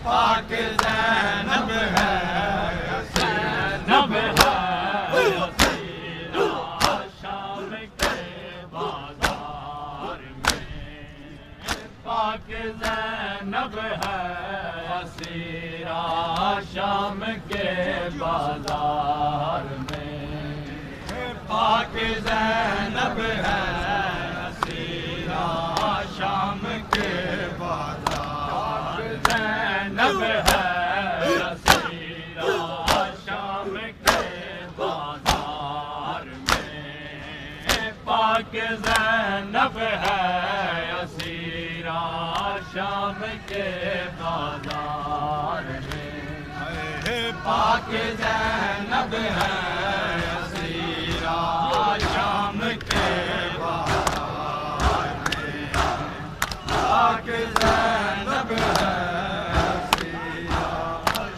پاک زینب ہے، زینب ہے اسیرہ شام کے بازار میں، پاک زینب ہے اسیرہ شام کے بازار میں، پاک زینب ہے اسیرہ شام کے بازار، زینب ہے اسیرہ شام کے بازار میں، پاک زینب ہے اسیرہ شام کے بازار میں، پاک زینب ہے اسیرہ شام کے بازار میں، پاک زینب ہے اسیرہ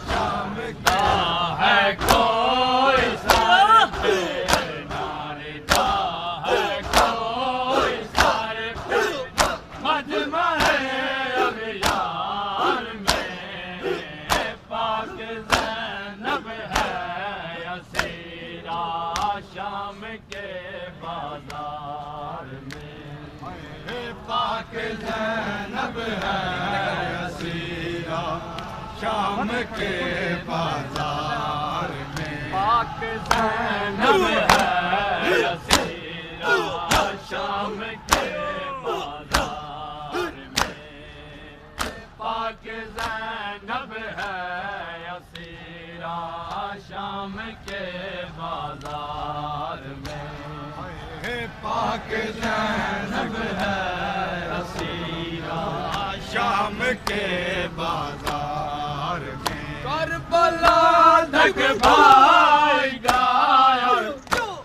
شام کے ہے کوئی سر پہ ناردا ہے، کوئی سر پہ مجمع اغیار میں، پاک زینب ہے اسیرہ شام کے بازار میں، پاک زینب ہے اسیرہ شام کے بازار میں، پاک زینب ہے اسیرہ شام کے بازار میں، پاک زینب ہے اسیرہ شام کے بازار میں، پاک زینب ہے اسیرہ شام کے بازار میں، کربلا تک بھائی گایا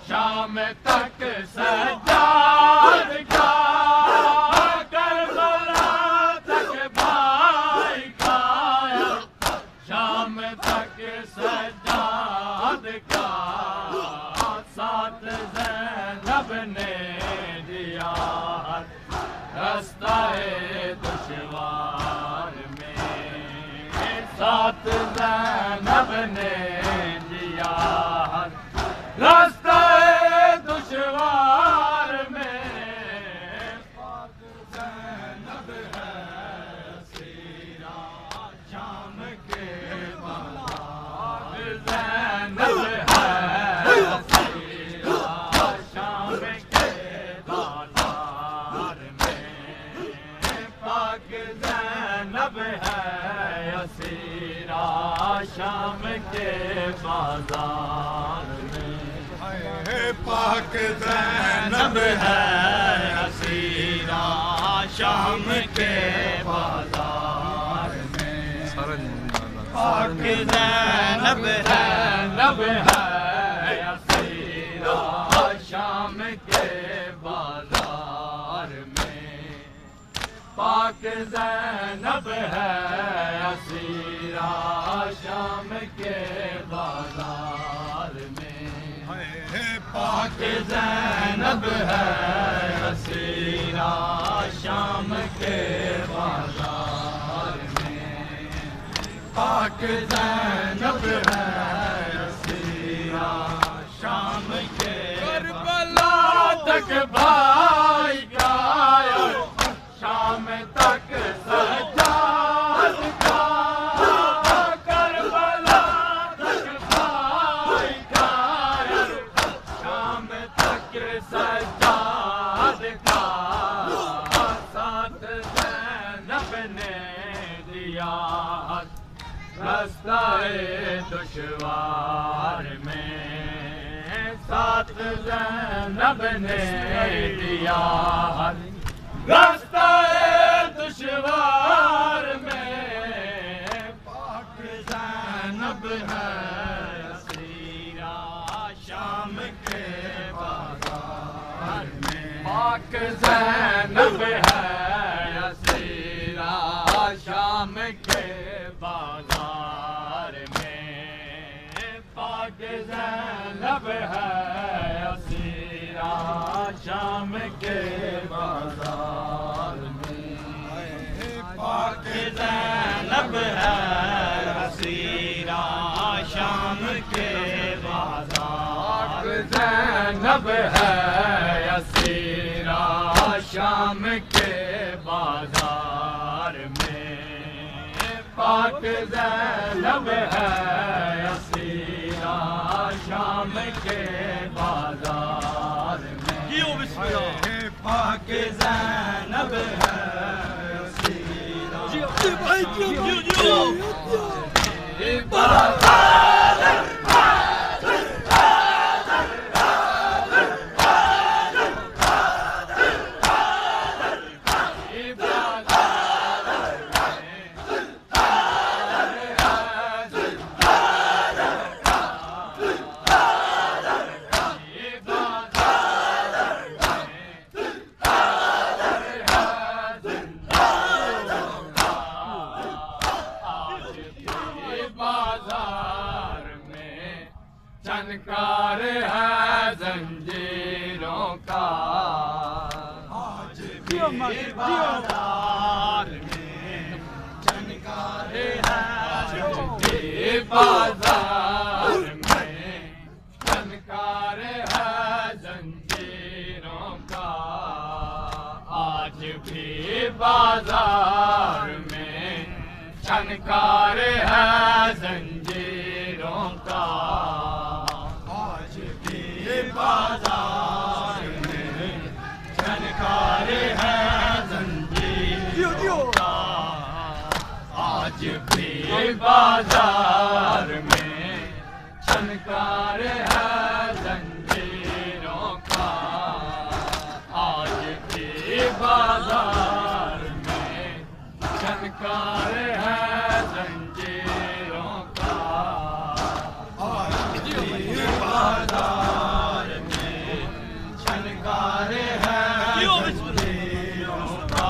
شام تک سجاد کا، کربلا تک بھائی گایا شام تک سجاد کا، ساتھ زینب نے دیا راستہ دشوار میں، ساتھ زینب نے دیا راستہ دشوار میں، پاک زینب ہے اسیرہ شام کے بازار، زینب ہے اسیرہ شام کے بازار میں، پاک زینب ہے اسیرہ شام کے بازار میں، پاک زینب ہے اسیرہ شام کے بازار میں، پاک زینب ہے زینب ہے اسیرہ شام کے بازار میں، پاک زینب ہے اسیرہ شام کے بازار میں، پاک زینب ہے اسیرہ شام کے بازار میں، پاک زینب ہے اسیرہ شام کے کربلا تک بھائی گایا شام تک سجاد کا، کربلا تک بھائی گایا شام تک سجاد کا، ساتھ زینب نے دیا راستہ دشوار میں، ساتھ زینب نے دیا راستہ دشوار میں، پاک زینب ہے اسیرہ شام کے بازار میں، پاک زینب ہے اسیرہ شام کے بازار میں، پاک زینب ہے اسیرہ شام کے بازار میں، پاک زینب ہے ہے اسیرا شام کے بازار میں پاک زینب ہے اسیرا شام کے بازار میں پاک زینب ہے چنکار ہے زنجیروں کا آج بھی بازار میں چنکار ہے بازار میں چنکار ہے زنجیروں کا آج بھی بازار میں چنکار ہے زنجیروں کا بازار میں چنکار ہے زنجیروں کا آج بھی بازار میں چنکار ہے زنجیروں کا آج بھی بازار میں چنکار ہے زنجیروں کا آج بھی بازار میں چنکار ہے زنجیروں کا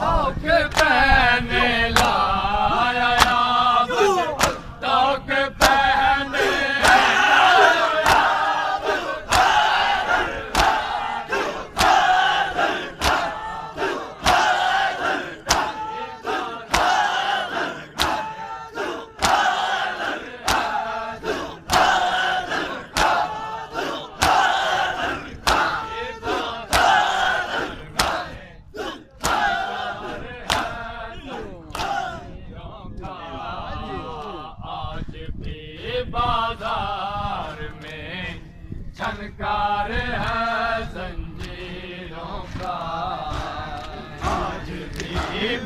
آنکھ پہنے لایا آنکھ پہنے بازار میں چھنکار ہے زنجیروں کا آج بھی